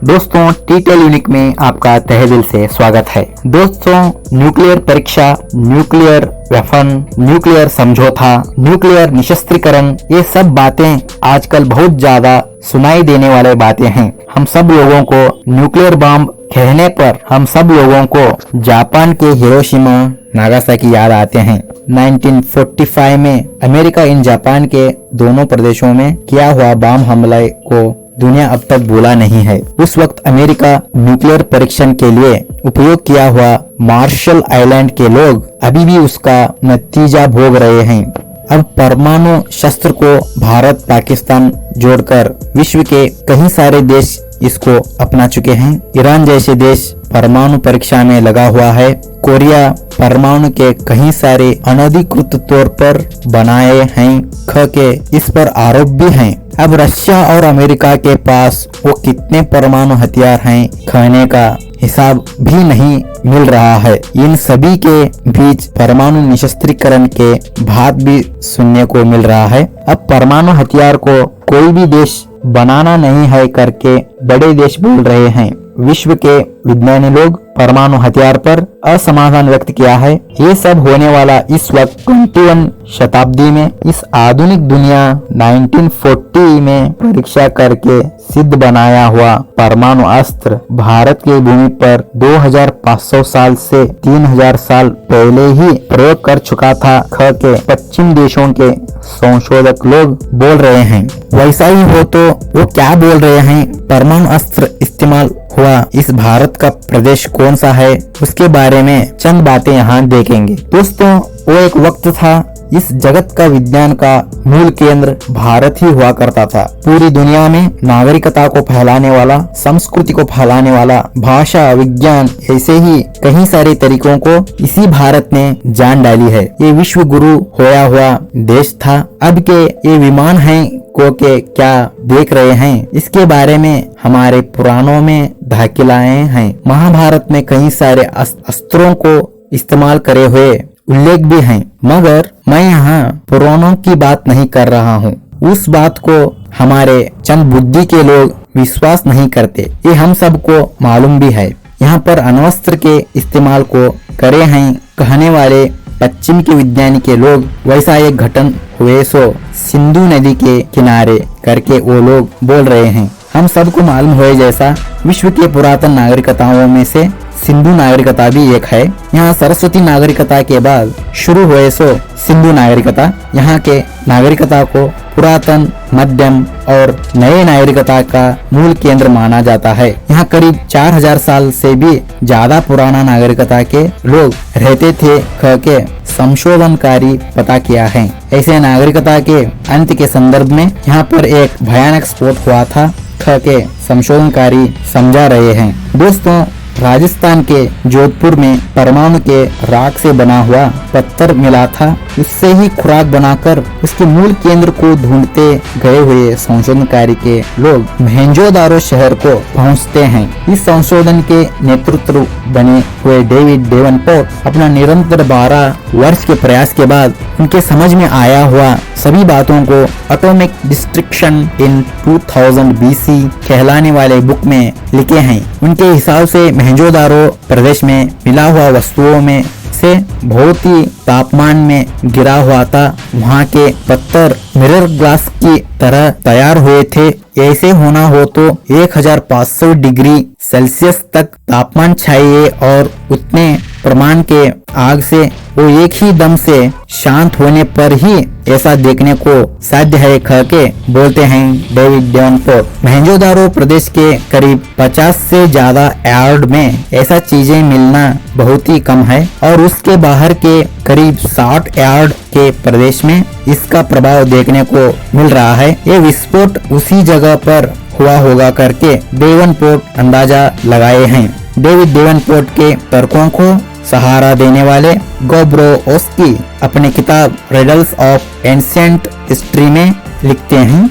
दोस्तों टीटेल यूनिक में आपका तहे दिल से स्वागत है। दोस्तों न्यूक्लियर परीक्षा, न्यूक्लियर वेपन, न्यूक्लियर समझौता, न्यूक्लियर निशस्त्रीकरण, ये सब बातें आजकल बहुत ज्यादा सुनाई देने वाले बातें हैं। हम सब लोगों को न्यूक्लियर बम कहने पर हम सब लोगों को जापान के हिरोशिमा नागासाकी याद आते हैं। 1945 में अमेरिका इन जापान के दोनों प्रदेशों में किया हुआ बम हमले को दुनिया अब तक भूला नहीं है। उस वक्त अमेरिका न्यूक्लियर परीक्षण के लिए उपयोग किया हुआ मार्शल आइलैंड के लोग अभी भी उसका नतीजा भोग रहे हैं। अब परमाणु शस्त्र को भारत, पाकिस्तान जोड़कर विश्व के कई सारे देश इसको अपना चुके हैं। ईरान जैसे देश परमाणु परीक्षा में लगा हुआ है। कोरिया परमाणु के कई सारे अनधिकृत तौर पर बनाए हैं के इस पर आरोप भी हैं। अब रशिया और अमेरिका के पास वो कितने परमाणु हथियार हैं कहने का हिसाब भी नहीं मिल रहा है। इन सभी के बीच परमाणु निशस्त्रीकरण के बात भी सुनने को मिल रहा है। अब परमाणु हथियार को कोई भी देश बनाना नहीं है करके बड़े देश बोल रहे हैं। विश्व के विज्ञानी लोग परमाणु हथियार पर असमाधान व्यक्त किया है। ये सब होने वाला इस वक्त 21 शताब्दी में, इस आधुनिक दुनिया 1940 में परीक्षा करके सिद्ध बनाया हुआ परमाणु अस्त्र भारत की भूमि पर 2500 साल से 3000 साल पहले ही प्रयोग कर चुका था के पश्चिम देशों के संशोधक लोग बोल रहे हैं। वैसा ही हो तो वो क्या बोल रहे हैं? परमाणु अस्त्र इस्तेमाल हुआ इस भारत का प्रदेश कौन सा है, उसके बारे में चंद बातें यहाँ देखेंगे। दोस्तों वो एक वक्त था इस जगत का विज्ञान का मूल केंद्र भारत ही हुआ करता था। पूरी दुनिया में नागरिकता को फैलाने वाला, संस्कृति को फैलाने वाला, भाषा, विज्ञान, ऐसे ही कई सारे तरीकों को इसी भारत ने जान डाली है। ये विश्व गुरु होया हुआ देश था। अब के ये विमान हैं को के क्या देख रहे हैं, इसके बारे में हमारे पुराणों में दाखिलाएं हैं। महाभारत में कई सारे अस्त्रों को इस्तेमाल करे हुए उल्लेख भी हैं, मगर मैं यहाँ पुराणों की बात नहीं कर रहा हूँ। उस बात को हमारे चंद बुद्धि के लोग विश्वास नहीं करते, ये हम सबको मालूम भी है। यहाँ पर अण्वस्त्र के इस्तेमाल को करे हैं कहने वाले पश्चिम के विज्ञानी के लोग वैसा एक घटन हुए सो सिंधु नदी के किनारे करके वो लोग बोल रहे हैं। हम सबको मालूम हुए जैसा विश्व के पुरातन नागरिकताओं में से सिंधु नागरिकता भी एक है। यहाँ सरस्वती नागरिकता के बाद शुरू हुए सो सिंधु नागरिकता यहाँ के नागरिकता को पुरातन, मध्यम और नए नागरिकता का मूल केंद्र माना जाता है। यहाँ करीब 4000 साल से भी ज्यादा पुराना नागरिकता के लोग रहते थे के संशोधनकारी पता किया है। ऐसे नागरिकता के अंत के संदर्भ में यहाँ पर एक भयानक स्फोट हुआ था के संशोधनकारी समझा रहे हैं। दोस्तों राजस्थान के जोधपुर में परमाणु के राख से बना हुआ पत्थर मिला था। उससे ही खुराक बनाकर उसके मूल केंद्र को ढूंढते गए हुए संशोधनकारी के लोग मोहेंजोदारो शहर को पहुंचते हैं। इस संशोधन के नेतृत्व बने हुए डेविड डेवनपोर्ट अपना निरंतर 12 वर्ष के प्रयास के बाद उनके समझ में आया हुआ सभी बातों को एटॉमिक डिस्ट्रक्शन इन 2000 BC कहलाने वाले बुक में लिखे हैं। उनके हिसाब से मोहेंजोदारो प्रदेश में मिला हुआ वस्तुओं में से बहुत ही तापमान में गिरा हुआ था। वहाँ के पत्थर मिरर ग्लास की तरह तैयार हुए थे। ऐसे होना हो तो 1500 डिग्री सेल्सियस तक तापमान चाहिए और उतने प्रमाण के आग से वो एक ही दम से शांत होने पर ही ऐसा देखने को साध्य है के बोलते हैं डेविड डेवनपोर्ट। मोहेंजोदारो प्रदेश के करीब 50 से ज्यादा यार्ड में ऐसा चीजें मिलना बहुत ही कम है और उसके बाहर के करीब 60 यार्ड के प्रदेश में इसका प्रभाव देखने को मिल रहा है। ये विस्फोट उसी जगह पर हुआ होगा करके डेवनपोर्ट अंदाजा लगाए हैं। डेविड डेवनपोर्ट के तर्कों को सहारा देने वाले गोब्रोवस्की अपने किताब रिडल्स ऑफ एंशिएंट हिस्ट्री में लिखते हैं।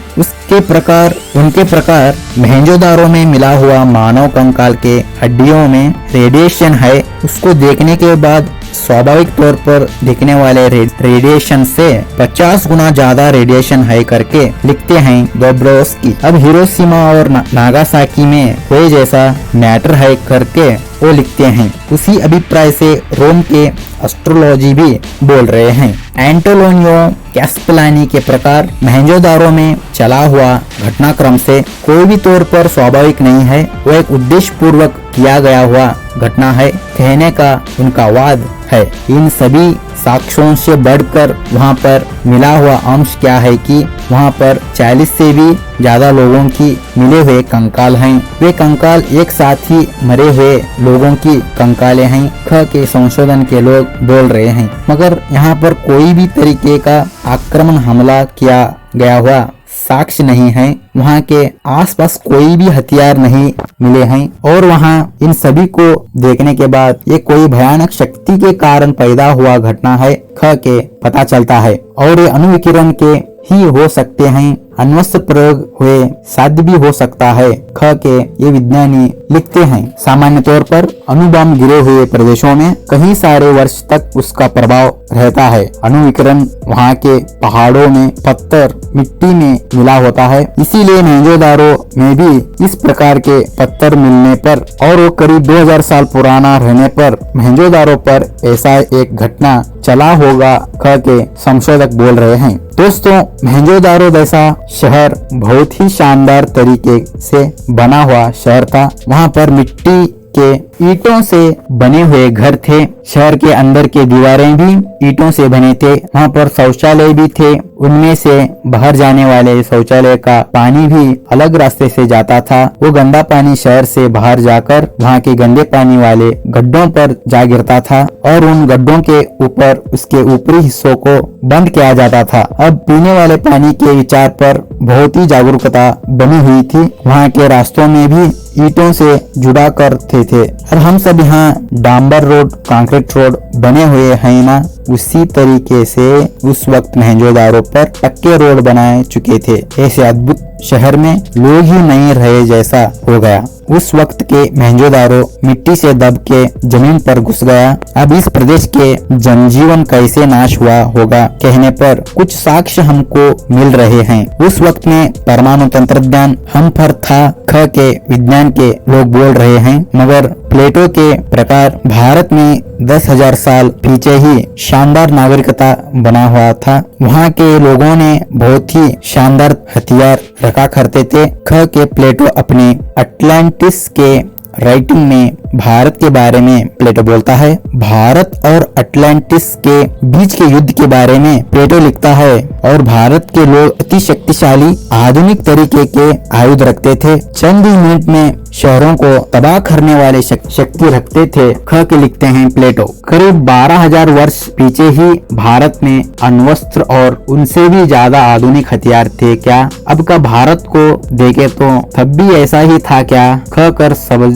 उनके प्रकार मोहेंजोदारो में मिला हुआ मानव कंकाल के हड्डियों में रेडिएशन है। उसको देखने के बाद स्वाभाविक तौर पर दिखने वाले रेडिएशन से 50 गुना ज्यादा रेडिएशन है करके लिखते हैं गोब्रोवस्की। अब हिरोशिमा और नागासाकी में कोई जैसा मैटर है करके वो लिखते हैं। उसी अभिप्राय से रोम के एस्ट्रोलॉजी भी बोल रहे हैं। एंटोनियो कैस्पिलानी के प्रकार मोहनजोदारो में चला हुआ घटनाक्रम से कोई भी तौर पर स्वाभाविक नहीं है, वो एक उद्देश्य पूर्वक किया गया हुआ घटना है कहने का उनका वाद है। इन सभी साक्ष्यों से बढ़कर वहाँ पर मिला हुआ अंश क्या है कि वहाँ पर 40 से भी ज्यादा लोगों की मिले हुए कंकाल हैं। वे कंकाल एक साथ ही मरे हुए लोगों की कंकाले हैं ख के संशोधन के लोग बोल रहे हैं, मगर यहाँ पर कोई भी तरीके का आक्रमण हमला किया गया हुआ साक्ष्य नहीं है। वहाँ के आसपास कोई भी हथियार नहीं मिले हैं और वहाँ इन सभी को देखने के बाद ये कोई भयानक शक्ति के कारण पैदा हुआ घटना है ख के पता चलता है और ये अणुविकिरण के ही हो सकते हैं, अण्वस्त्र प्रयोग हुए साध्य भी हो सकता है ख के ये विज्ञानी लिखते हैं। सामान्य तौर पर अणुबम गिरे हुए प्रदेशों में कई सारे वर्ष तक उसका प्रभाव रहता है। अणुविकिरण वहाँ के पहाड़ों में पत्थर मिट्टी में मिला होता है, इसीलिए मोहनजोदारो में भी इस प्रकार के पत्थर मिलने पर और वो करीब 2000 साल पुराना रहने पर मोहनजोदारो पर ऐसा एक घटना चला होगा ख के संशोधक बोल रहे हैं। दोस्तों, मोहनजोदारो जैसा शहर बहुत ही शानदार तरीके से बना हुआ शहर था। वहाँ पर मिट्टी के ईंटों से बने हुए घर थे, शहर के अंदर के दीवारें भी ईंटों से बने थे। वहाँ पर शौचालय भी थे, उनमें से बाहर जाने वाले शौचालय का पानी भी अलग रास्ते से जाता था। वो गंदा पानी शहर से बाहर जाकर वहाँ के गंदे पानी वाले गड्ढों पर जा गिरता था और उन गड्ढों के ऊपर उसके ऊपरी हिस्सों को बंद किया जाता था। अब पीने वाले पानी के विचार पर बहुत ही जागरूकता बनी हुई थी। वहाँ के रास्तों में भी ईंटों से जुड़ा करते थे और हम सब यहाँ डांबर रोड, कंक्रीट रोड बने हुए हैं ना, उसी तरीके से उस वक्त मोहनजोदारो पर पक्के रोड बनाए चुके थे। ऐसे अद्भुत शहर में लोग ही नहीं रहे जैसा हो गया। उस वक्त के मोहनजोदारो मिट्टी से दब के जमीन पर घुस गया। अब इस प्रदेश के जनजीवन कैसे नाश हुआ होगा कहने पर कुछ साक्ष्य हमको मिल रहे हैं। उस वक्त में परमाणु तंत्रज्ञान हम पर था ख के विज्ञान के लोग बोल रहे हैं, मगर प्लेटो के प्रकार भारत में 10,000 साल पीछे ही शानदार नागरिकता बना हुआ था। वहाँ के लोगों ने बहुत ही शानदार हथियार रखा करते थे। ख के प्लेटो अपने अटलांटिस के राइटिंग में भारत के बारे में प्लेटो बोलता है। भारत और अटलांटिस के बीच के युद्ध के बारे में प्लेटो लिखता है और भारत के लोग अति शक्तिशाली आधुनिक तरीके के आयुध रखते थे, चंद ही मिनट में शहरों को तबाह करने वाले शक्ति रखते थे ख के लिखते हैं प्लेटो। करीब 12,000 वर्ष पीछे ही भारत में अण्वस्त्र और उनसे भी ज्यादा आधुनिक हथियार थे क्या? अब का भारत को देखे तो तब भी ऐसा ही था क्या? ख कर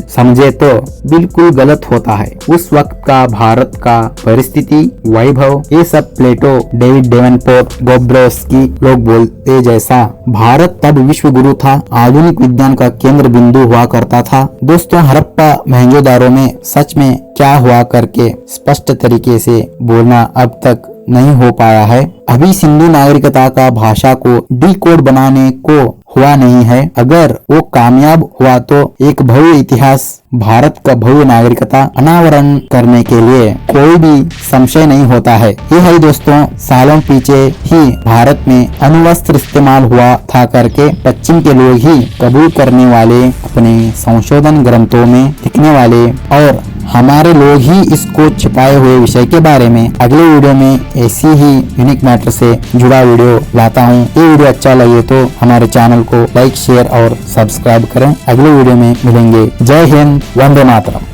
समझे तो बिल्कुल गलत होता है। उस वक्त का भारत का परिस्थिति, वैभव, ये सब प्लेटो, डेविड डेवनपोर्ट, गोब्रोवस्की लोग बोलते जैसा भारत तब विश्व गुरु था, आधुनिक विज्ञान का केंद्र बिंदु हुआ करता था। दोस्तों, हड़प्पा मोहनजोदारो में सच में क्या हुआ करके स्पष्ट तरीके से बोलना अब तक नहीं हो पाया है। अभी सिंधु नागरिकता का भाषा को डिकोड बनाने को हुआ नहीं है। अगर वो कामयाब हुआ तो एक भव्य इतिहास, भारत का भव्य नागरिकता अनावरण करने के लिए कोई भी संशय नहीं होता है। ये है दोस्तों, सालों पीछे ही भारत में अण्वस्त्र इस्तेमाल हुआ था करके पश्चिम के लोग ही कबूल करने वाले, अपने संशोधन ग्रंथों में लिखने वाले, और हमारे लोग ही इसको छिपाए हुए विषय के बारे में अगले वीडियो में ऐसी ही यूनिक मैटर से जुड़ा वीडियो लाता हूँ। ये वीडियो अच्छा लगे तो हमारे चैनल को लाइक, शेयर और सब्सक्राइब करें। अगले वीडियो में मिलेंगे। जय हिंद, वंदे मातरम।